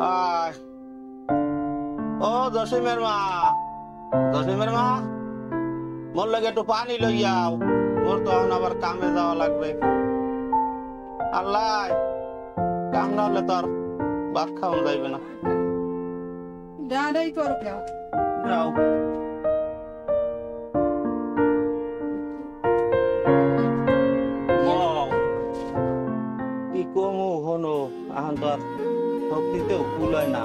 আয় ও জসিমের মা, জসিমের মা, মোর লাগে একটু পানি লইয়াও, মোর তো এখন আবার কামে যাওয়া লাগবে। আল্লাহ, কাম না হলে তো আর ভাত খাওয়া যাইবে না। দাঁড়াই করো যাও। যাও। কি কমু হনো, এখন তো আর শক্তিতেও কুলায় না।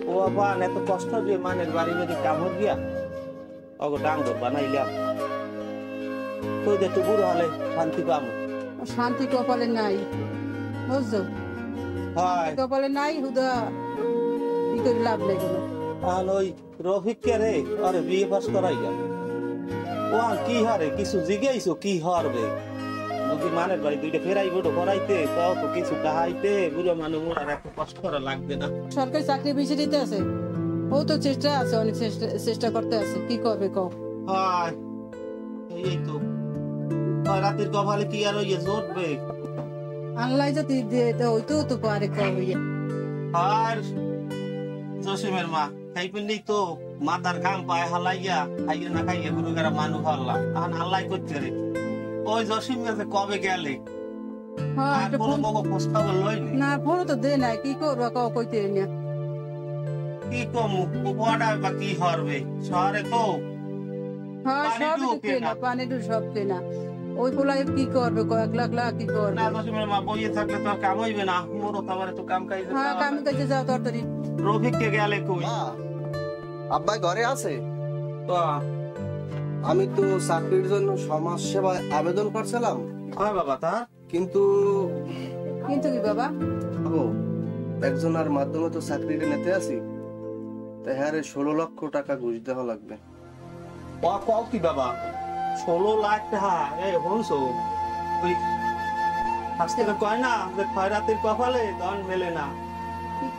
ও বাবা, এত কষ্ট দিয়ে মানের বাড়ি বাড়ি কামড় দিয়া অগো ডাঙ্গর বানাইলাম, তুই একটু বুড়ো হলে শান্তি পাবো। শান্তি কপালে নাই, বুঝছো? হয় কপালে নাই, হুদা ই করে লাভ নেই কোনো। আর ওই রফিককে রে আরে বিয়ে পাস করাই গেল, ও আর কি হারে কিছু জিজ্ঞাইছো কি হরবে? যদি মানের বাড়ি দুইটা ফেরাই বড় করাইতে তাও তো কিছু কাহাইতে বুড়ো মানুষ আর এত কষ্ট করা লাগবে না। সরকারি চাকরি বেশি দিতে আছে, ও তো চেষ্টা আছে, অনেক চেষ্টা করতে আছে, কি করবে কও? হয় এই তো রাতের কপালে কি আর ওই জোটবে? আল্লাহ যদি দিয়ে হইতো তো পারে কবে। আর জসিমের মা খাই পেলেই তো মাথার ঘাম পায়ে হালাইয়া খাইয়ে না খাইয়ে বুড়ো গেরা মানুষ হারলাম, এখন আল্লাহ করতে রে। ওই জসিম কাছে কবে গেলে আর কোনো মগো খোঁজ খবর লইনি? না, ফোন তো দে নাই, কি করবো কও? কইতে না কি কম উপহাটা বা কি হরবে? শহরে তো হ্যাঁ সব কেনা, পানি ডু সব কেনা, ওই পোলা কি করবে? কয়েক লাখ লাখ কি করবে? না জসিমের মা বইয়ে থাকলে তো আর কাম হইবে না, মোরও তো আবার একটু কাম কাজ। হ্যাঁ, কামে কাজে যাও তরতরি। রফিক কে গেলে কই? আব্বাই ঘরে আছে? তো আমি তো চাকরির জন্য সমাজ সেবায় আবেদন করছিলাম। হয় বাবা, তা কিন্তু কিন্তু কি বাবা? একজনের মাধ্যমে তো চাকরিটা নিতে আছি, তাই হ্যাঁ 16 লক্ষ টাকা ঘুষ দেওয়া লাগবে। কও কি বাবা, 16 লাখ টাকা? এই হনছো ওই হাসতে কয় না যে খয়রাতির কপালে দন মেলে না,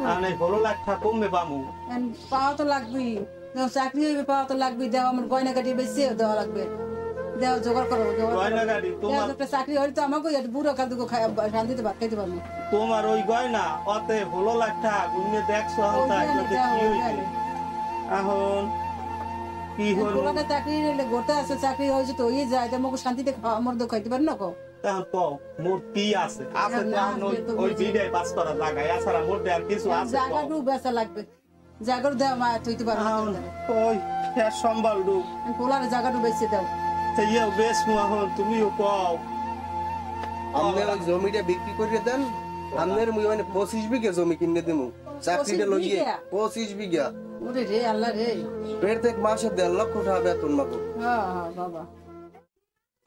মানে 16 লাখ টাকা কমবে বামু। পাওয়া তো লাগবেই, চাকরি হইবে, পাওয়া তো লাগবেই। দেওয়া আমার গয়না কাটি বেশি দেওয়া লাগবে, দেওয়া জোগাড় করবো। গয়না গাড়ি তোমার একটা চাকরি হলে তো আমাকে বুড়ো কাদুকে শান্তিতে ভাত খাইতে পারবো। তোমার ওই গয়না অতে 16 লাখ টাকা গুনে দেখছো কি হইছে? এখন কি হল? চাকরি ঘুরতে আছে, চাকরি হয়েছে তো ওই যায়, আমাকে শান্তিতে আমার তো খাইতে পারি না। কও তখন কও মোর কি আছে? আছে তো ওই বিডাই পাস করা জায়গায় এছাড়া মোর আর কিছু আছে? জায়গাটু বেচা লাগবে, জায়গার দেওয়া মা থইতে পারবো না। ওই শেষ সম্বল ডু পোলার জায়গাটু বেচে দাও। সেইও বেশ এখন তুমিও কও। আপনার ওই জমিটা বিক্রি করে দেন, আপনার মুই মানে 25 বিঘা জমি কিনে দেবো। চাকরিটা লইয়ে 25 বিঘা। ওরে রে আল্লাহ রে, প্রত্যেক মাসে 1.5 লক্ষ টাকা বেতন পাবো। হ্যাঁ বাবা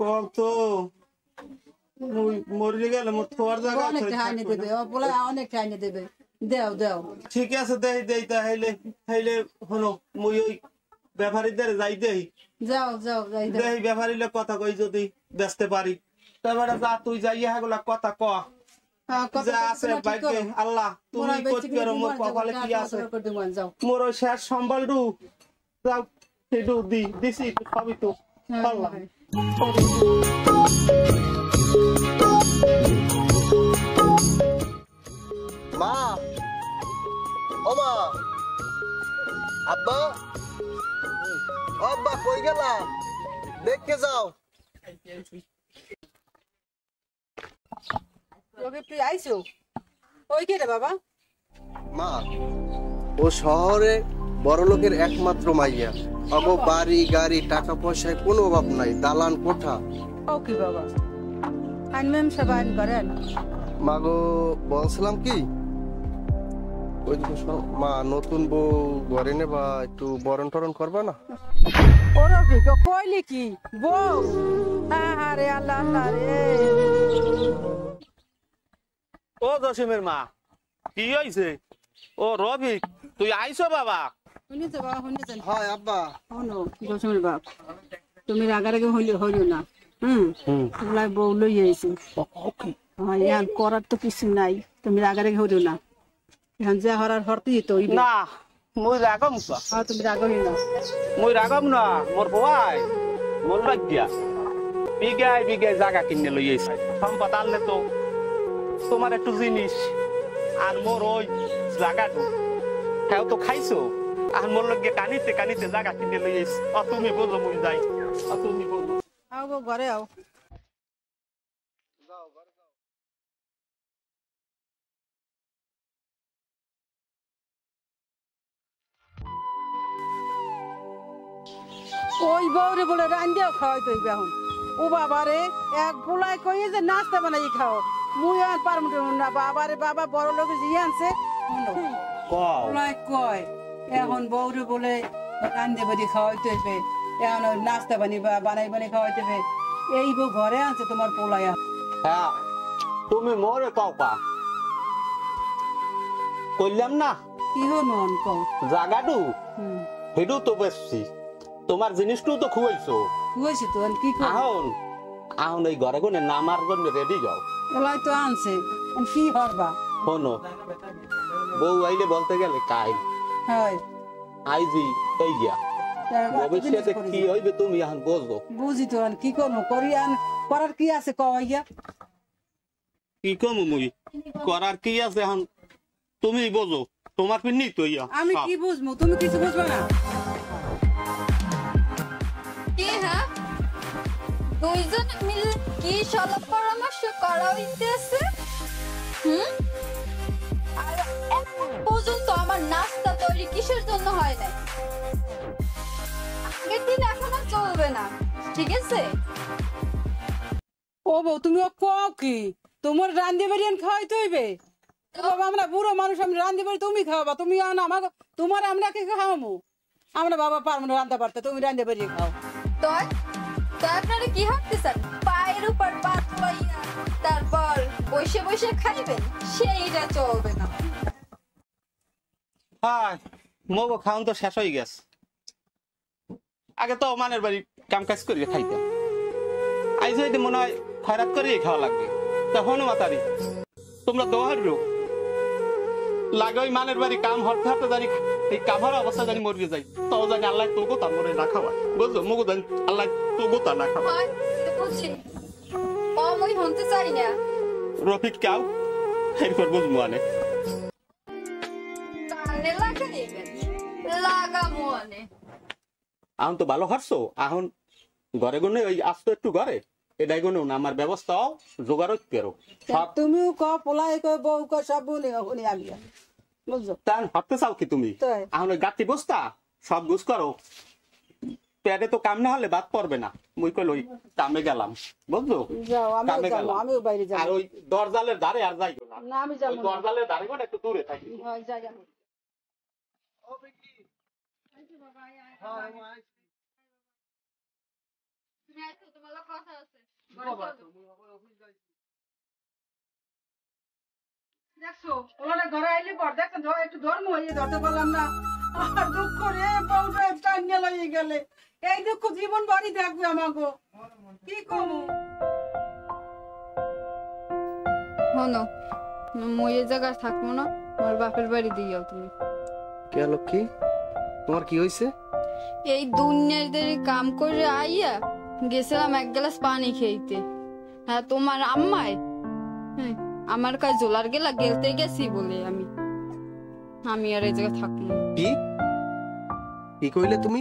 কও তো মরে গেলে মোর থোয়ার জায়গা অনেক ঠাইনে দেবে, পোলা অনেক ঠাইনে দেবে। দেও দেও, ঠিক আছে দেই দেই তাহলে তাহলে হলো মুই ওই ব্যাপারীদের যাই দেই। যাও যাও যাই দাও। দেই ব্যাপারীলে কথা কই যদি বেচতে পারি, তারপরে যা তুই যাইয়া হাগুলা কথা ক যা আছে বাইকে। আল্লাহ তুমি করতে পারো, মোর কপালে কি আছে? মোর ওই শেষ সম্বলটু যাও সেটু দিছি সবই তো আল্লাহ। মা, ও মা, আব্বা, আব্বা কই গেলা? দেখকে যাও। তুই আইছো? ওই কে রে বাবা? মা, ও শহরে বড় লোকের একমাত্র মাইয়া। অগো বাড়ি গাড়ি টাকা পয়সায় কোনো অভাব নাই, দালান কোঠা। ও কি বাবা, আনমেম সবাই করেন? মাগো বলছিলাম কি, ওই মা নতুন বউ ঘরে নেবা, একটু বরণ টরণ করবা না? ওরা কি কইলি কি বউ? আরে আল্লাহ আল্লাহ রে। ও জসিমের মা, কি হইছে? ও রফিক, তুই আইছো বাবা? শুনেছো বাবা, শুনেছেন? হয় আব্বা। শোনো জসিমের বাপ, তুমি রাগারাগি হইল না। তোমরা বউ লই আইছি, এখন করার তো কিছু নাই, তুমি রাগারাগি হইল না। এখন যা হরার হরতেই তো না, মুই রাগম না। তুমি রাগই না, মুই রাগম না। মোর ভাই মোর লাগিয়া বিঘায় বিঘায় জায়গা কিনে লই আইছে। সম্পদ আনলে তো তোমার একটু জিনিস আর মোর ওই জায়গাটা হ্যাঁ তো খাইছো আর মোর লগে কানিতে কানিতে জায়গা কিনে লই আইস তুমি বোঝো মুই যাই তুমি বোঝো আও গো ঘরে আও ওই বউরে বলে রান্দিয়াও খাওয়াইতে হইবে এখন ও বাবারে এক পোলায় কইয়ে যে নাস্তা বানাই খাও মুই আর পারমু না বাবারে বাবা বড় লোক জিয়ে আনছে পোলায় কয় এখন বউরে বলে রান্দে বাড়ি খাওয়াইতে হইবে এখন নাস্তা বানাই খাওয়াইতে হইবে এই বউ ঘরে আনছে তোমার পোলায় হ্যাঁ তুমি মোরে কও পা কইলাম না কি হন কও জাগাডু হেডু তো বেশি তোমার জিনিসটাও তো খুয়াইছো হইছে তো কি কর আহন আহন এই ঘরে কোনে নামার জন্য রেডি যাও পোলায় তো আনছে কি হরবা শোনো বউ আইলে বলতে গেলে কাই হয় আইজি এই গিয়া ভবিষ্যতে কি হইবে তুমি এখন বুঝো বুঝি তো কি করবো করিয়ান করার কি আছে কইয়া কি কমু মুই করার কি আছে এখন তুমি বুঝো তোমার পিন্নি তো ইয়া আমি কি বুঝবো তুমি কিছু বুঝবে না কি হ্যাঁ দুইজন মিলে কি সলভ পরামর্শ করা হইতেছে আর এখন পর্যন্ত আমার নাস্তা তৈরি কিসের জন্য হয় নাই আগের দিন এখনো চলবে না ঠিক আছে ও বউ তুমি কও কি তোমার রান্ধি বাড়িয়ান খাওয়াইতে হইবে বাবা আমরা বুড়ো মানুষ আমি রান্ধি বাড়ি তুমি খাওয়াবা তুমি আন আমাকে তোমার আমরা কি খাওয়াবো আমরা বাবা পারবো না রান্ধতে পারতে তুমি রান্ধি বাড়ি খাও তো আপনারা কি ভাবতেছেন পায়ের উপর পাত লইয়া তারপর বসে বসে খাইবেন সেইটা চলবে না হ্যাঁ মগো খাওন তো শেষ হয়ে গেছে আগে তো মানের বাড়ি কাম কাজ করিয়ে খাইতাম আইজ হইতে মনে হয় খয়রাত করিয়ে খাওয়া লাগবে তখন মাতারি তোমরা দোহার রো লাগে ওই মানের বাড়ি কাম হরতে হরতে জানি এই কাভার অবস্থা জানি মরিয়ে যাই তো জানি আল্লাহ তোগো তার মরে না খাওয়া বুঝলো মগো জানি আল্লাহ তোগো তা না খাওয়া বুঝছি অমই হতে চাই না রফিক কাউ এরপর বুঝবো আনে কানে লাগাইবেন লাগামো আনে এখন তো ভালো হারছো এখন ঘরে গুনে ওই আসতো একটু ঘরে এটাই গুনে না আমার ব্যবস্থাও জোগাড় করো তুমিও ক পোলাই কয় বউ কয় সব বলি শুনি আমি বুঝছো তাই হাঁটতে চাও কি তুমি তাই। এখন ওই গাতি বস্তা সব গুছ করো পেটে তো কাম না হলে বাদ পড়বে না মুই কই লই কামে গেলাম বুঝছো যাও কামে আমি যাবো গেলাম। আমিও বাইরে আর যাবো ওই দরজালের ধারে আর যাইও না না আমি ওই যাবো না। দরজালের ধারে কোন একটু দূরে থাকি হয় যাই যাবো তোমার কথা আছে দেখছো ওরা ঘরে আইলে পর দেখো একটু ধর্ম হয়ে ধরতে পারলাম না আর দুঃখ রে বউটা টাইনে লইয়ে গেলে এই দুঃখ জীবন ভরই দেখবে আমাকে কি করবো শোনো মই এই জায়গায় থাকবো না আমার বাপের বাড়ি দিও তুমি কে লক্ষ্মী তোমার কি হয়েছে এই দুনিয়ার কাম করে আইয়া গেছিলাম এক গ্লাস পানি খেইতে হ্যাঁ তোমার আম্মায় হ্যাঁ আমার কাছে জোলার গেলা গেলতে গেছি বলে আমি আর এই জায়গায় থাকবো না। কি কি কইলে তুমি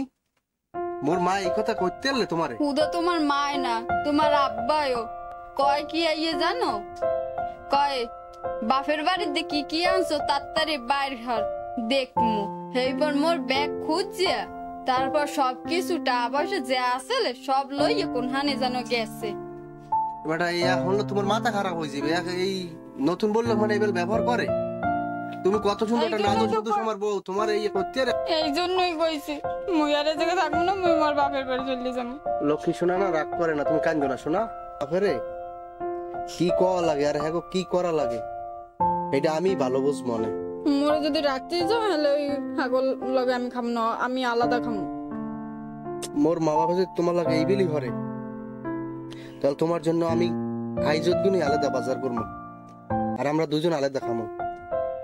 মোর মা এই কথা কইতে আনলে তোমারে খুদা তোমার মায় না তোমার আব্বায়ও কয় কি আইয়ে জানো কয় বাপের বাড়িতে কি কি আনছো তাড়াতাড়ি বাইর হর দেখমু এইবার মোর ব্যাগ খুঁজিয়া তারপর সবকিছুটা আবার যে আসলে সব লইয়ে কোনখানে যেন গেছে বেটা এই এখন তোমার মাথা খারাপ হয়ে যাবে এই নতুন বললো মানে এবার ব্যবহার করে তুমি কত সুন্দর একটা নাজুক শুধু তোমার বউ তোমার এই করতে এই জন্যই কইছি মুই আর এই জায়গায় থাকবো না মুই আমার বাপের বাড়ি চলে যাবো লক্ষ্মী শোনা না রাগ করে না তুমি কান্দো না শোনা বাপেরে কি করা লাগে আর হ্যাঁ কি করা লাগে এটা আমি ভালো বুঝ মনে মোরে যদি রাখতে যাও তাহলে ওই ছাগল লগে আমি খাবো না আমি আলাদা খাবো মোর মা বাবা যদি তোমার লাগে এই বিলি ঘরে তাহলে তোমার জন্য আমি আইজত গুনি আলাদা বাজার করবো আর আমরা দুজন আলাদা খামো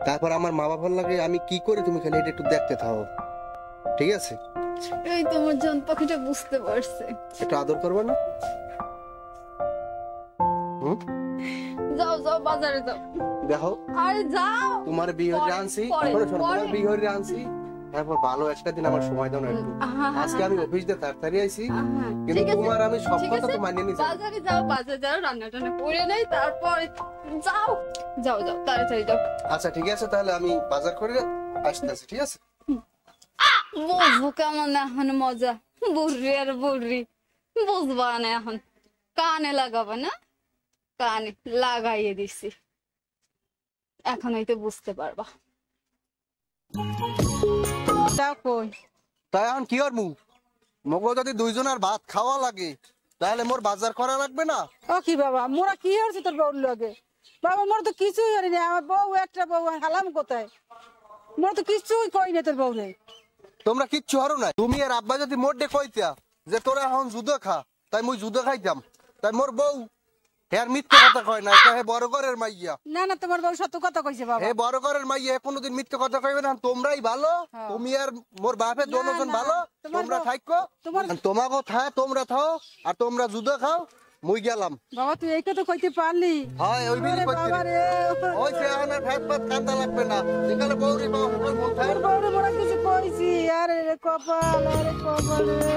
তারপর আমার মা বাবার লাগে আমি কি করে তুমি খালি এটা একটু দেখতে থাকো ঠিক আছে এই তোমার জান পাখিটা বুঝতে পারছে একটু আদর করবে না যাও যাও বাজারে যাও দেখো আরে যাও তোমার বিয়ে হয়ে পরে, আনছি পরে, শোনো, শোনো, তোমার পরে। বিয়ে হয়ে আনছি তারপর ভালো একটা দিন আমার সময় দাও না একটু। আজকে আমি অফিস দিয়ে তাড়াতাড়ি আইছি কিন্তু ঠিক আছে, তোমার আমি সব ঠিক কথা আছে, তো মানিয়ে নিছি। বাজারে যাও, বাজারে যাও, রান্না টান্না করে নেই, তারপরে যাও যাও যাও তাড়াতাড়ি যাও। আচ্ছা ঠিক আছে, তাহলে আমি বাজার করে আসতেছি, ঠিক আছে? বুঝবো কেমন এখন মজা, বুড়ি আর বুড়ি বুঝবা না এখন, কানে লাগাবে না, কানে লাগাইয়ে দিছি, এখন হয়তো বুঝতে পারবা। যাও কই তাই এখন কি করবো? মগো যদি দুইজনের ভাত খাওয়া লাগে তাহলে মোর বাজার করা লাগবে না? ও কি বাবা, মোরা কি হচ্ছে তোর বউর লগে? বাবা মোর তো কিছুই হয়নি, আমার বউ একটা বউ, হালাম কোথায়? মোর তো কিছুই কই না তোর বউরে। তোমরা কিচ্ছু হারো না। তুমি আর আব্বা যদি মোটে কইতা যে তোরা এখন যুদ্ধ খা, তাই মুই যুদ্ধ খাইতাম। তাই মোর বউ হের মিথ্যে কথা কয় না, হে বড় ঘরের মাইয়া। না না, তোমার বউ সত্য কথা কইছে বাবা। হে বড় ঘরের মাইয়া কোনোদিন মিথ্যে কথা কইবে না। তোমরাই ভালো, তুমি আর মোর বাপে দোনোজন না, ভালো। তোমার তোমরা বউ- থাকো, তোমার- তোমাকে থাক, তোমরা থাও আর তোমরা যুদ্ধ খাও, মুই গেলাম। বাবা তুই এই কথা কইতে পারলি? হয় ওই বিলি ওরে কইতে বাবা রে, ওই সে আনার ভাত ভাত কাঁদা লাগবে না। এখানে বউরি বাবা সকল মন থাকে। তোর বউরে মোরা কিছু কইছি? আরে রে কপাল, আরে কপাল রে।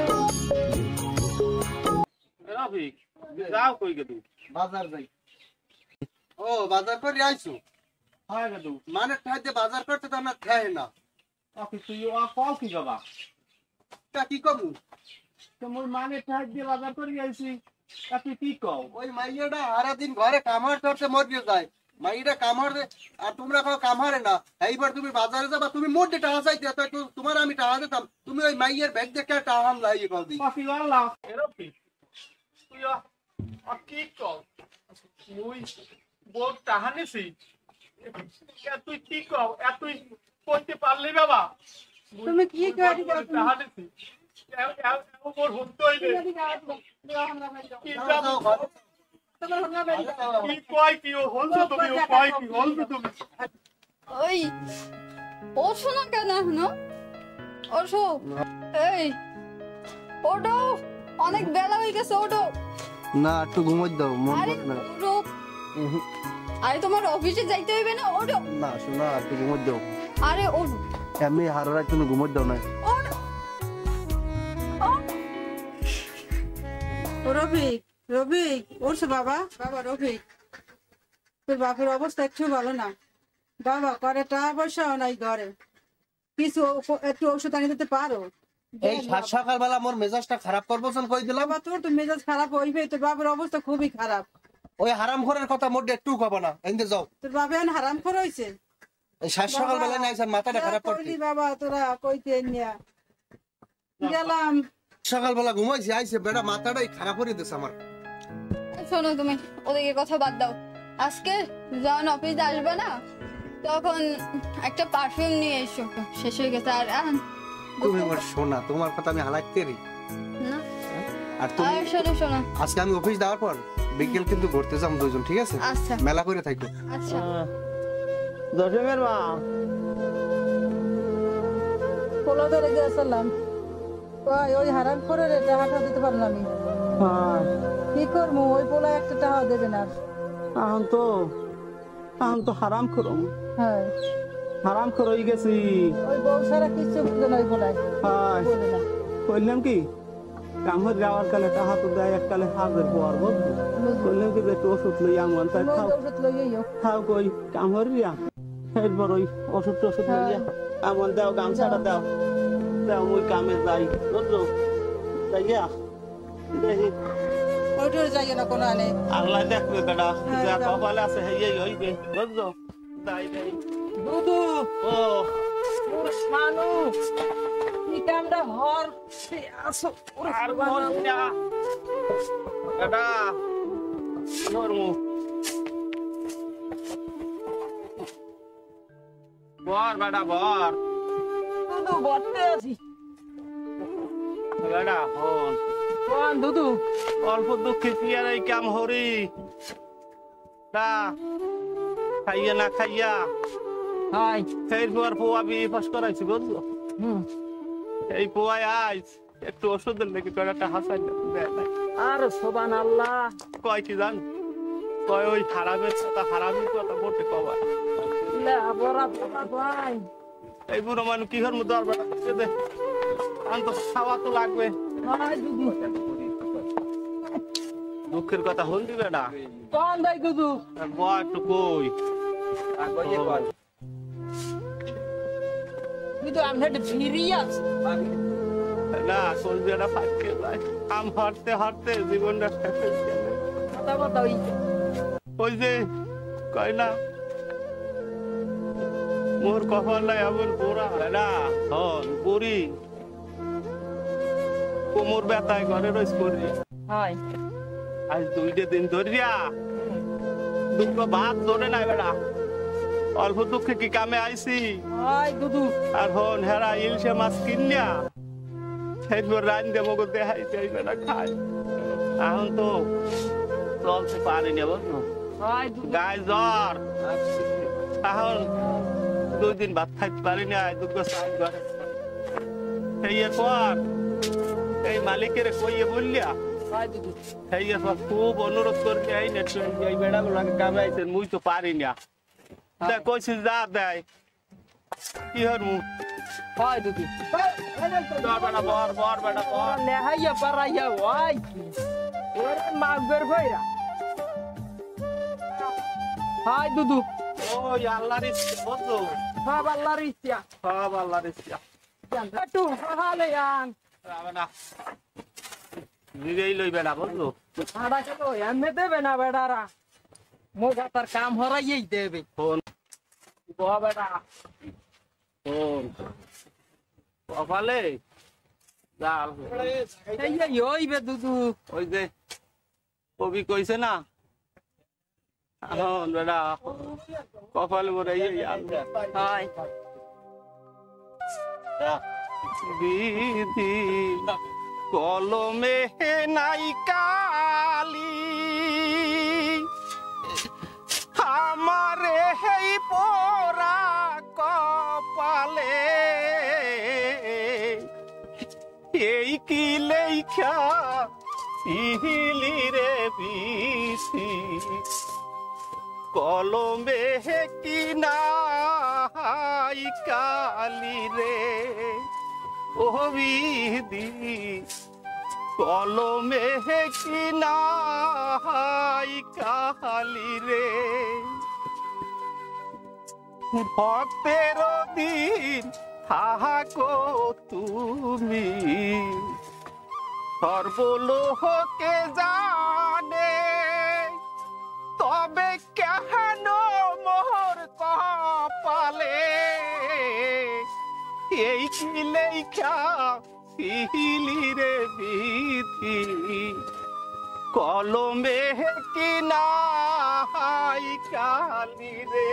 রাফিক যাও কই গে তুই? বাজার যাই। ও বাজার করে আইছো? হয় গে তুই? মানে ঠাইতে বাজার করতে তো আমার ঠাই না। অফিস তুই ও কও কি বাবা? তা কি করবো? তো মোর মানে ঠাক দিয়ে বাজার করে আইছি, তা তুই কি কও? ওই মাইয়াটা সারা দিন ঘরে কামার করতে মরিয়ে যায়। মাইয়াটা কামার দে আর তোমরা কাও কামারে না। এইবার তুমি বাজারে যাবা, তুমি মোটে টাকা চাইতে তো তোমার আমি টাকা দিতাম। তুমি ওই মাইয়ের ব্যাগ দেখে টাকা আম লাগিয়ে কল দি। কফি ওয়ালা এ রাফিক তুই কি কও? মুই বড় টাহানেছি, তুই কি কও? তুই কইতে পারলি বাবা? তুমি কি করি যাও তুমি? টাহানেছি ওর হতে হইলে কি যাবো? তোমার হন্না বাড়ি যাও। কি কয় কি ও হলছো তুমি? ও কয় কি হলছো তুমি? ওই ওঠো না কেন এখনো? ওঠো, এই ওঠো, অনেক বেলা হয়ে গেছে, ওঠো। না একটু ঘুমোই দাও, মন আরে বসে না। ওঠো, আরে তোমার অফিসে যাইতে হইবে না, ওঠো। না শোনা একটু ঘুমোই দাও। আরে ওঠো, এমনি হার রাত তুমি ঘুমোই দাও না। ওঠো, ওঠো। ও রফিক, রফিক উঠছো বাবা? বাবা রফিক, তোর বাপের অবস্থা একটু ভালো না বাবা, করে টাকা পয়সাও নাই ঘরে, কিছু একটু ওষুধ আনি দিতে পারো? এই সাত সকালবেলা মোর মেজাজটা খারাপ করবো কই দিলাম। বাবা তোর তো মেজাজ খারাপ হইবে, তোর বাপের অবস্থা খুবই খারাপ। ওই হারাম ঘরের কথা মোর একটু কব না, এনতে যাও। তোর বাপে এখন হারাম খোর হইছে। এই সাত সকালবেলা নাই স্যার মাথাটা খারাপ করতে। কইলি বাবা তোরা কইতে নিয়া গেলাম। সকালবেলা ঘুমাইছি, আইছে বেড়া মাথাটাই খারাপ করে দিছে আমার। শোনো তুমি ওদিকে কথা বাদ দাও, আজকে যখন অফিস আসবে না তখন একটা পারফিউম নিয়ে এসো, শেষ হয়ে গেছে। আর তুমি আমার শোনা, তোমার কথা আমি হালাইতে রি না, আর তুমি আর শোনো শোনো, আজকে আমি অফিস যাওয়ার পর বিকেল কিন্তু ঘুরতে যাম দুইজন, ঠিক আছে? আচ্ছা মেলা করে থাকবো। আচ্ছা। জসিমের মা পোলা ধরে গেছিলাম, ওই হারাম খোরের টাকাটা দিতে পারলাম আমি, কি করবো? ওই পোলা একটা টাকা দেবে না। এখন তো হারাম করম, হ্যাঁ হারাম খর হয়ে গেছি। ওই বউ সারা কিছু বুঝে না, ওই পোলায় বলে না। কইলাম কি কামড় যাওয়ার কালে টাকা তো দেয়, এককালে হাজের পর বুঝলি। কইলাম কি একটু ওষুধ লই আমন, তাই খাও ওষুধ লইও। খাও কই কামড় রিয়া এরপর ওই ওষুধ টষুধ লইয়া আমন দাও, গামছাটা দাও দাও, মুই কামে যাই বুঝলো। যাইয়া দেখি ওইটার যাই না কোনো আনে। আল্লাহ দেখবে বেটা, হ্যাঁ, যা যাও। কপালে আছে হেই হইবে বুঝলো। তাই তাই দুদু ও মানুষ কি কামটা হর আসো আর বল না বেটা নরমু বর বেটা বর দুদু বটতে আছি। বেটা হন কোন দুদু? অল্প দুঃখে কি আর এই কাম হরি না খাইয়া না খাইয়া হাই সেই পর পোয়া বিয়ে পাস করাইছি বুঝলো। এই পোয়ায় আইস একটু ওষুধের লেগে কয়েকটা হাসাই দেয় নাই। আর সোবান আল্লাহ। কয় কি জান কয় ওই হারামের কথা হারামির কথা বটে কবা এই বুড়ো মানুষ কি হর মধ্যে দে অন্ত খাওয়া তো লাগবে দুঃখের কথা হল দিবে না একটু কই না সলবিয়াটা ফাটকে যায় আম হারতে হারতে জীবনটা শেষ হয়ে গেল ওই যে কয় না মোর কপালে এমন পোড়া না হন বুড়ি কোমর ব্যথায় ঘরে রয়েছ করি আজ 2 দিন ধরিয়া দুঃখ ভাত ধরে নাই বেড়া অল্প দুঃখে কি কামে আইছি আর হন হেরা ইলশে মাছ কিনিয়া সেইবার রান দেবো দেখাই যাই বেড়া খাই এখন তো চলতে পারিনি বুঝলো গায়ে জ্বর এখন 2 দিন ভাত খাইতে পারিনি দুঃখ চাই ঘরে সেই পর এই মালিকের কইয়ে বললিয়া সেই খুব অনুরোধ করলি এই এই বেড়াগুলাকে কামে আইছেন মুই তো পারি না কইছি যা দেয় কি হর মু আল্লাহর ইচ্ছা বুঝলো সব আল্লাহর ইচ্ছা সব আল্লাহর ইচ্ছা কাম হরাই দেবে কপালে ওই যে কবি কইছে না বেটা কপালে বলে বিধি কলমে নাই কালি আমারে হেই পোরা কপালে এই কি লেখা ইহিলি রে বিধি কলমে কি নাই কালি রে ও বিধি কলমে কি নাই কালি রে ভক্তের দিন হাহাকো তুমি সর্বলোকে জানে তবে কেন মোর কপালে এই কি লেখা সিহিলি রে বিধি কলমে কি নাই কালি রে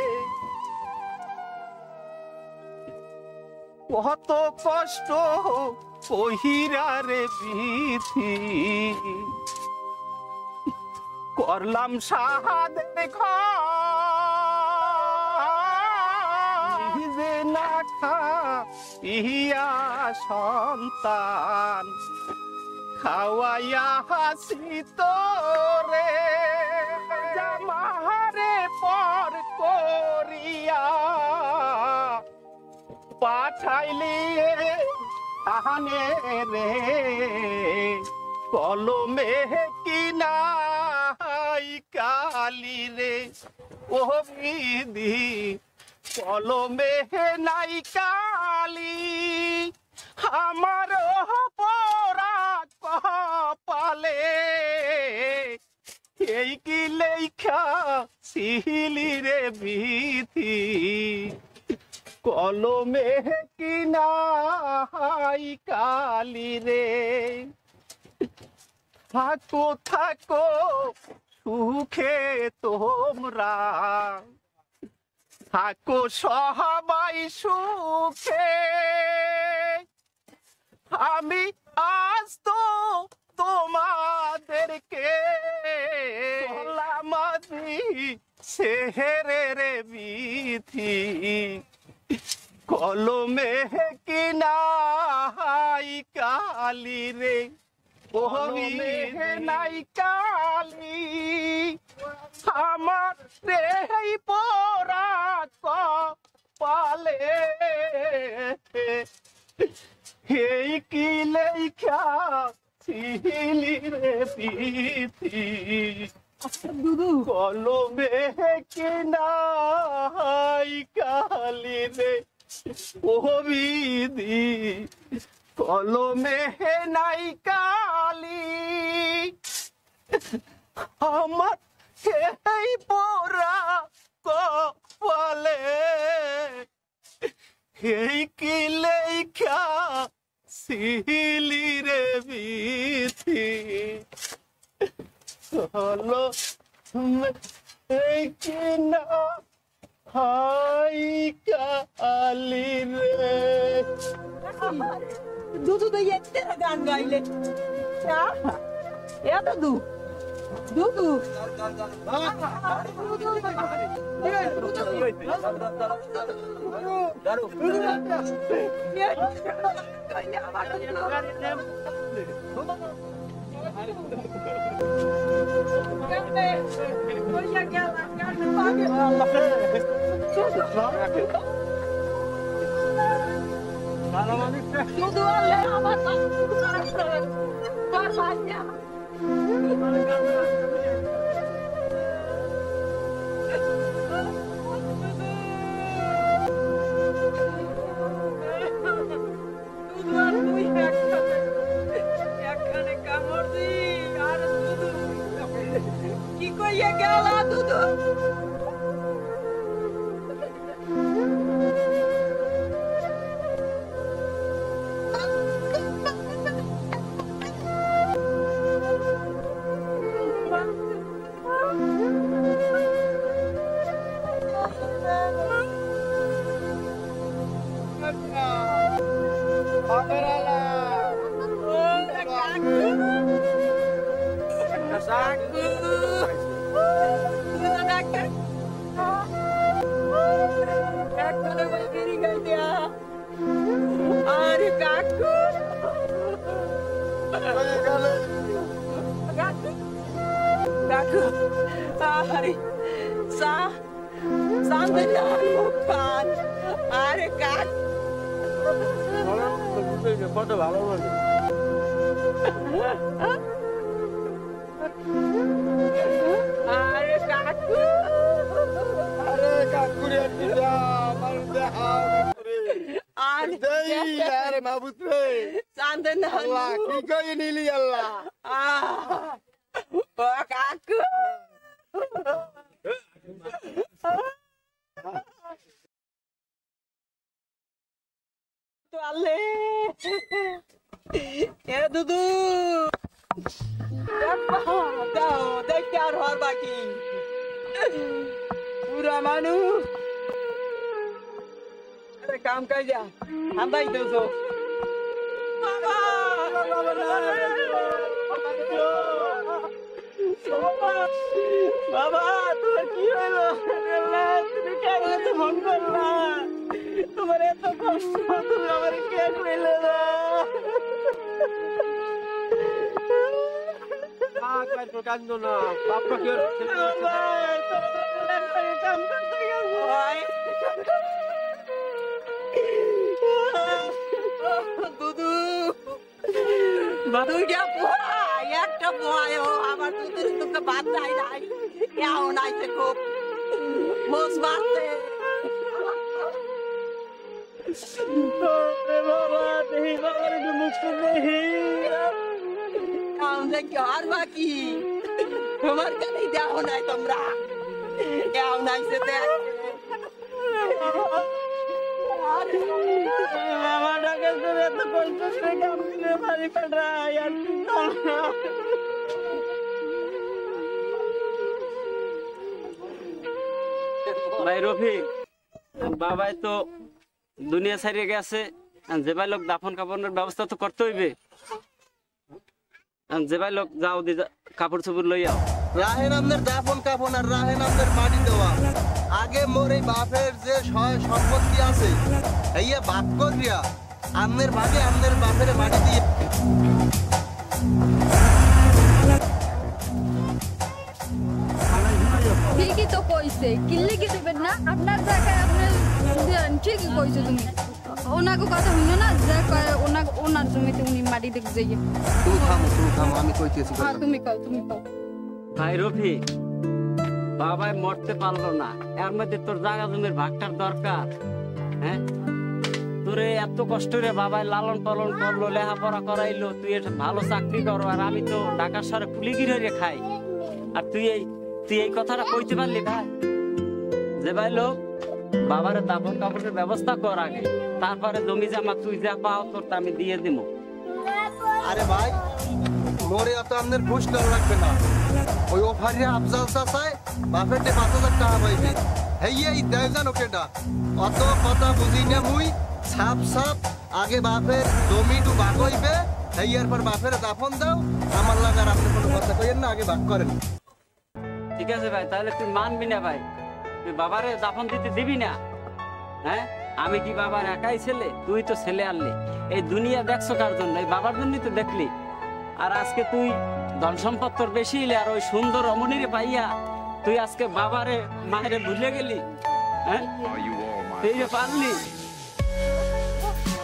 কত কষ্ট কহিরা রে বিধি করলাম সাহাদের ঘরে না খা ইয়া সন্তান খাওয়াইয়া হাসি তোরে জামারে পর করিয়া পাঠাইলি আহানে রে কলমে কি নাই কালি রে ও বিধি কলমে নাই কালি আমার পোরা কপালে এই কি লেখা সিহিলি রে বিধি কলমে কি নাই কালি রে থাকো থাকো সুখে তোমরা থাকো সবাই সুখে আমি আজ তো তোমাদেরকে সেহেরে রে বিধি কলমে কি নাই কালি রে ও নাই কালি আমার দেই পোরা কপালে এই কি লেখা ছিলি রে পিথি দুদু কলমে কিনাই কালি রে ও বিধি কলমে নাই কালি আমার এই পোরা কপালে এই কি লেখা ছিলি রে বিথি হলো এই কিনা হাই কালি রে দুদু তো এতে গান গাইলে এ দুদু দুদু কি কইয়া গেল দুদু কত ভালো লাগে আরে কাকু আরে কাকুরে দিদা আমার দেহা আরে দেই আরে মাবুত রে চান্দন আল্লাহ কি কই নিলি আল্লাহ ও কাকু তো আলে এ দুদু দাও দেখ আর হর বাকি পুরা মানুষ अरे काम कर जा हम भाई 200 বাবা তোর কি হলো তুমি কেন এত মন করলা তোমার এত কষ্ট তুমি আমার কে কইলে না কান্দো না বাপটা কি কাম করতে গেল দুদু দুইটা পোয়া একটা পোয়া আমার দুধের তোকে বাদ নাই নাই কেউ নাইছে খুব মোস মারতে বাবা দেহি বাবার একটু মুক্ত দেহি কাউন্টে কি আর বাকি তোমার কাছে দেও নাই তোমরা কেউ নাইছে দেখ মামা ডাকে তোরে তো কষ্ট করে কাম করে বাড়ি পাঠা আর ভাই রফিক বাবাই তো দুনিয়া ছাড়িয়ে গেছে যে ভাই লোক দাফন কাপড়ের ব্যবস্থা তো করতে হইবে যে ভাই লোক যাও দি কাপড় চোপড় লই আও রাহেন আমাদের দাফন কাফন আর রাহেন আমাদের মাটি দেওয়া আগে মোর এই বাপের যে সম্পত্তি আছে এইয়া বাপ করিয়া আমাদের ভাগে আমাদের বাপের মাটি দিয়ে কইছে কিল্লি কি দিবেন না আপনার জায়গায় আপনি দেন ঠিকই কইছে তুমি ওনাকে কথা শুনো না যে কয় ওনার জমিতে উনি মাটি দেখ যাইয়ে তুমি থামো আমি কইতেছি হ্যাঁ তুমি কও ভাই রফি বাবাই মরতে পারলো না এর মধ্যে তোর জায়গা জমির ভাগটার দরকার হ্যাঁ তোরে এত কষ্ট রে বাবাই লালন পালন করলো লেখাপড়া করাইলো তুই একটা ভালো চাকরি করো আর আমি তো ঢাকার শহরে কুলিগিরি হয়ে খাই আর তুই এই কথাটা কইতে পারলি ভাই যে ভাই লোক বাবার দাফন কাপড়ের ব্যবস্থা কর আগে তারপরে জমি জামা তুই যা পাও তোর আমি দিয়ে দিব আরে ভাই মোরে এত আপনার ঘুষ দেওয়া লাগবে না ওই অফারে আফজাল চাচায় বাপের 5,000 টাকা পাইবে এই দেয় জানো কেটা অত কথা বুঝি না মুই সাপ আগে বাপের জমি টু ভাগ হইবে এইয়ার পর বাপের দাফন দাও আমার লাগার আপনি কোনো কথা কইেন না আগে ভাগ করেন ঠিক আছে ভাই তাহলে তুই মানবি না ভাই তুই বাবারে দাফন দিতে দিবি না হ্যাঁ আমি কি বাবার একাই ছেলে তুই তো ছেলে আনলি এই দুনিয়া দেখছো কার জন্য এই বাবার জন্যই তো দেখলি আর আজকে তুই ধন সম্পদ তোর বেশি হইলে আর ওই সুন্দর রমণীরে পাইয়া তুই আজকে বাবারে মায়েরে ভুলে গেলি হ্যাঁ তুই যে পারলি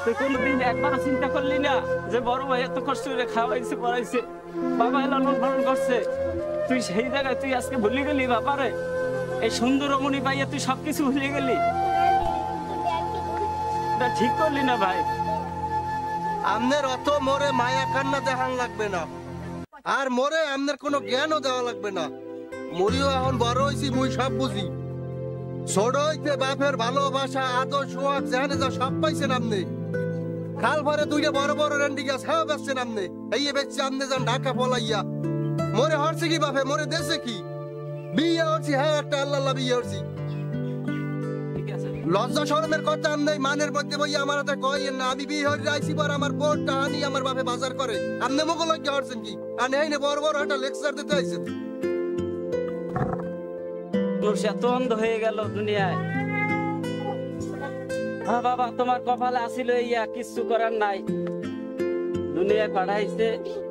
তুই কোনদিন একবার চিন্তা করলি না যে বড় ভাই এত কষ্ট করে খাওয়াইছে পড়াইছে বাবা লালন পালন করছে তুই সেই জায়গায় তুই আজকে ভুলে গেলি বাবারে এই সুন্দর রমণী পাইয়া তুই সবকিছু ভুলে গেলি ঠিক করলি না ভাই আমনের অত মোরে মায়া কান্না দেখান লাগবে না আর মোরে আমনের কোনো জ্ঞানও দেওয়া লাগবে না মরিও এখন বড় হইছি মুই সব বুঝি ছোট হইতে বাপের ভালোবাসা আদর সোহাগ জানে যা সব পাইছেন আপনি খাল ভরে দুইটা বড় বড় রেন্ডি গাছ হ্যাঁ বেচছেন আপনি এই বেচছে আপনি যান ঢাকা পলাইয়া মোরে হরছে কি বাপে মোরে দেশে কি বিয়ে হচ্ছি হ্যাঁ একটা আল্লাহ বিয়ে হচ্ছি লজ্জা শরমের কথা আমি মানের মধ্যে বইয়া আমার হাতে কইেন না আমি বিয়ে হয়ে আইছি পর আমার বোর্ডটা আনি আমার বাপে বাজার করে আপনি মুখ লজ্জা হচ্ছেন কি আর নেই না বড় বড় একটা লেকচার দিতে আইছেন তোর সে এত অন্ধ হয়ে গেল দুনিয়ায় হ্যাঁ বাবা তোমার কপালে আসিল ইয়া কিছু করার নাই দুনিয়ায় পাঠাইছে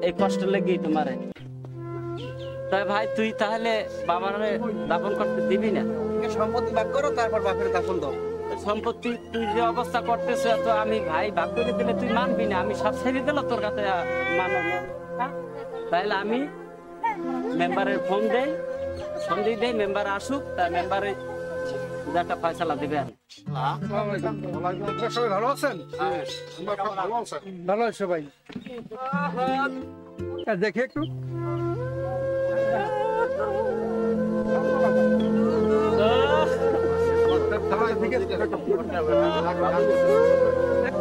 এই কষ্ট লেগেই তোমারে তাই ভাই তুই তাহলে বাবার দাফন করতে দিবি না সম্পত্তি ভাগ করো তারপর বাপের দাফন দাও সম্পত্তি তুই যে অবস্থা করতেছ তো আমি ভাই ভাগ করে দিলে তুই মানবি না আমি সব ছেড়ে দিল তোর কাছে মানব তাহলে আমি মেম্বারের ফোন দেই সন্ধি দেই মেম্বার আসুক তার মেম্বারে একটা ফয়সালা দিবে সবাই ভালো আছেন ভালো আছে ভাই দেখে একটু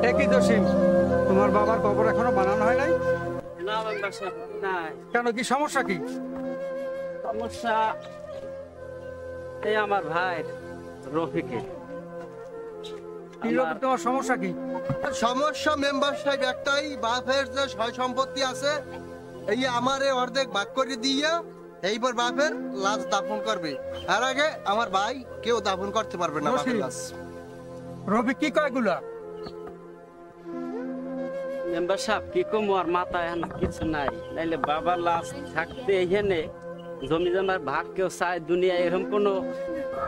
একই জসিম তোমার বাবার কবর এখনো বানানো হয় নাই কেন কি সমস্যা কি সমস্যা এই আমার ভাই রফিকে তোমার সমস্যা কি সমস্যা মেম্বার সাহেব একটাই বাপের যে সয় সম্পত্তি আছে এই আমারে অর্ধেক ভাগ করে দিয়ে এইবার বাপের লাশ দাফন করবে আর আগে আমার ভাই কেউ দাফন করতে পারবে না বাপের লাশ রফিক কি কয় গুলা মেম্বার সাহেব কি কম আর মাথায় কিছু নাই নাইলে বাবার লাশ থাকতে এখানে জমি জমার ভাগ কেউ চায় দুনিয়া এরকম কোন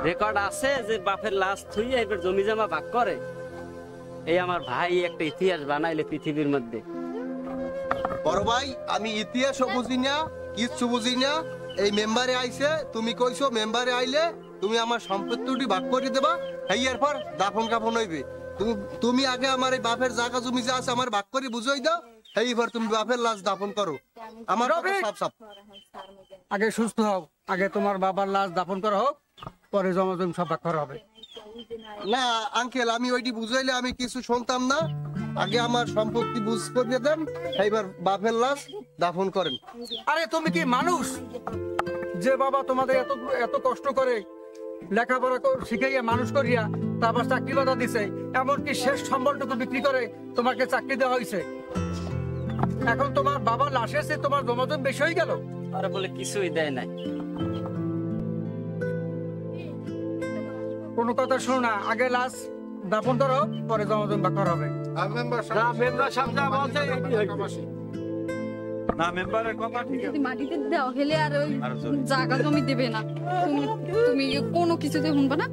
রেকর্ড আছে যে বাপের লাশ থুইয়ে এবার জমি জমা ভাগ করে এই আমার ভাই একটা ইতিহাস বানাইলে পৃথিবীর মধ্যে বড় ভাই আমি ইতিহাসও বুঝি না কিচ্ছু বুঝি না এই মেম্বারে আইছে তুমি কইছো মেম্বারে আইলে তুমি আমার সম্পত্তিটি ভাগ করে দেবা এইয়ার পর দাফন কাফন হইবে তুমি আগে আমার এই বাপের জায়গা জমি যা আছে আমার ভাগ করে বুঝাই দাও এইবার তুমি বাপের লাশ দাফন করো আমার সাপ সাপ আগে সুস্থ হও আগে তোমার বাবার লাশ দাফন করা হোক পরে জমা জমি সব ভাগ করা হবে না আঙ্কেল আমি ওইটি বুঝাইলে আমি কিছু শুনতাম না আগে আমার সম্পত্তি বুঝ করে দেন এইবার বাপের লাশ দাফন করেন আরে তুমি কি মানুষ যে বাবা তোমাদের এত এত কষ্ট করে লেখাপড়া শিখাইয়া মানুষ করিয়া তারপর চাকরি বাধা দিছে এমনকি শেষ সম্বলটুকু বিক্রি করে তোমাকে চাকরি দেওয়া হয়েছে এখন তোমার বাবা লাশ এসে তোমার জমাজম বেশি হয়ে গেল আরে বলে কিছুই দেয় নাই কোনো কথা শোনো না আগে লাশ দাফন করো পরে জমাজম ভাগ করা হবে মেম্বার সাহেব যা বলছে না মেম্বারের কথা ঠিক যদি মাটিতে দাও হেলে আর ওই জায়গা জমি দেবে না। তুমি তুমি কোনো কিছুতে শুনবা না,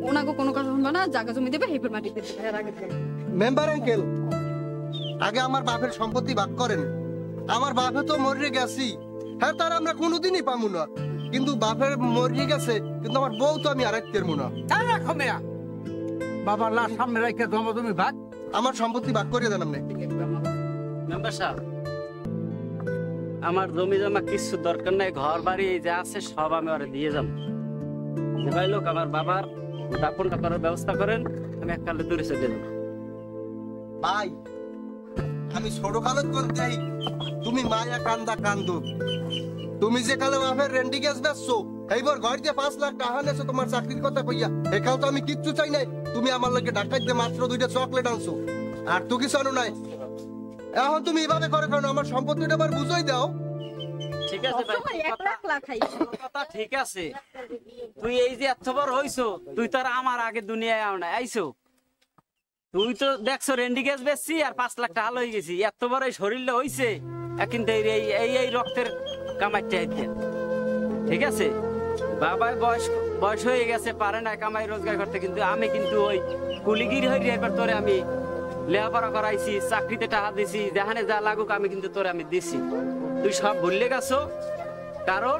ওনাকে কোনো কথা শুনবা না, জায়গা জমি দেবে হেপের মাটিতে দেবে। এর আগে দেবে। মেম্বার আঙ্কেল, আগে আমার বাপের সম্পত্তি ভাগ করেন। আমার বাপে তো মরে গেছি, হ্যাঁ তার আমরা কোনোদিনই পাবো না, কিন্তু বাপের মরে গেছে, কিন্তু আমার বউ তো আমি আরেক পারবো না। রাখো মেয়া, বাবার লাশ সামনে রেখে জমা জমি ভাগ, আমার সম্পত্তি ভাগ করে দেন আপনি। মেম্বার সাহেব, আমার জমি জমা কিছু দরকার নাই, ঘর বাড়ি যা আছে সব আমি ওরে দিয়ে যাবো। ভাই লোক আমার বাবার দাফনটা করার ব্যবস্থা করেন, আমি এককালে দূরে চলে যাবো। ভাই আমি ছোট কালত করতে তুমি মায়া কান্দা কান্দো, তুমি যে কালে বাপের রেন্ডি গ্যাস বেচছো, এইবার ঘর দিয়ে 5 লাখ টাকা নেছো তোমার চাকরির কথা কইয়া, এখানে তো আমি কিচ্ছু চাই নাই। তুমি আমার লগে ডাকাই দিয়ে মাত্র 2টা চকলেট আনছো, আর তো কিছু আনো নাই। এখন তুমি এভাবে করে কেন? আমার সম্পত্তিটা আবার বুঝাই দাও। ঠিক আছে ভাই, সবাই 1 লাখ লাখ খাইছে। কথা ঠিক আছে। তুই এই যে এত বড় হইছো, তুই তো আর আমার আগে দুনিয়ায় আও না আইছো। তুই তো দেখছো রেন্ডি গ্যাস বেচছি আর 5 লাখ টাকা হয়ে গেছি, এত বড় এই শরীরটা হইছে, কিন্তু এই রক্তের কামাইতে আইতে। ঠিক আছে, বাবার বয়স হয়ে গেছে, পারে না কামাই রোজগার করতে, কিন্তু আমি কিন্তু ওই কুলিগিরি হয়ে এবার তোরে আমি লেখাপড়া করাইছি, চাকরিতে টাকা দিছি, যেখানে যা লাগুক আমি কিন্তু তোরে আমি দিছি। তুই সব ভুললে গেছো, কারণ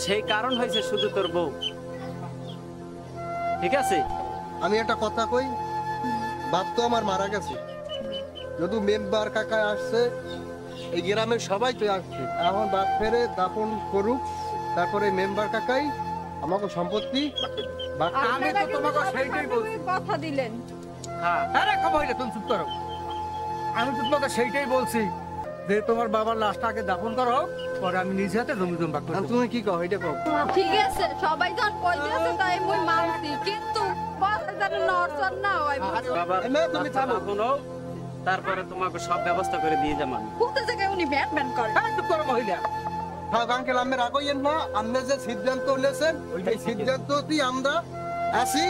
সেই কারণ হয়েছে শুধু তোর বউ। ঠিক আছে, আমি একটা কথা কই, বাপ তো আমার মারা গেছে, যদি মেম্বার কাকা আসছে, এই গ্রামের সবাই তো আসছে, এখন বাপ ফেরে দাফন করুক, তারপরে মেম্বার কাকাই আমাকে সম্পত্তি আমি তো তোমাকে সেইটাই বলছি। কথা দিলেন। হ্যাঁ আরে খবর তুমি চুপ করো, আমি তো তোমাকে সেইটাই বলছি যে তোমার বাবার লাশটা আগে দাফন করো, পরে আমি নিজে হাতে জমি জমি ভাগ করে দেব। তুমি কি কও এটা কও। ঠিক আছে, সবাই যখন কইতে আছে তাই মই মানছি, কিন্তু কথা যেন নড়চড় না হয়। বাবা তুমি থামো। শোনো, তারপরে তোমাকে সব ব্যবস্থা করে দিয়ে যাবো আমি। কোথা থেকে উনি ব্যান ব্যান করে? এই চুপ করো মহিলা। হ্যাঁ আঙ্কেল, আমি রাগইয়েন না, আপনি যে সিদ্ধান্ত নিয়েছেন এই সিদ্ধান্তই আমরা আছি।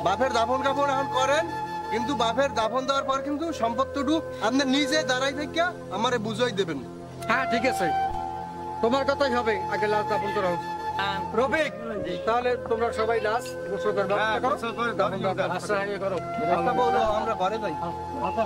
বাপের দাফন কাফন এখন করেন, কিন্তু বাপের দাফন দেওয়ার পর কিন্তু সম্পত্তিটু আপনি নিজে দাঁড়াই থেকে আমারে বুঝাই দেবেন। হ্যাঁ ঠিক আছে, তোমার কথাই হবে, আগে লাশ দাফন করো। রফিক, তাহলে তোমরা সবাই লাশ গোসল করে ব্যবস্থা করো, দাফন দাও। আচ্ছা ইয়ে করো, একটা বলো, আমরা ঘরে যাই। আচ্ছা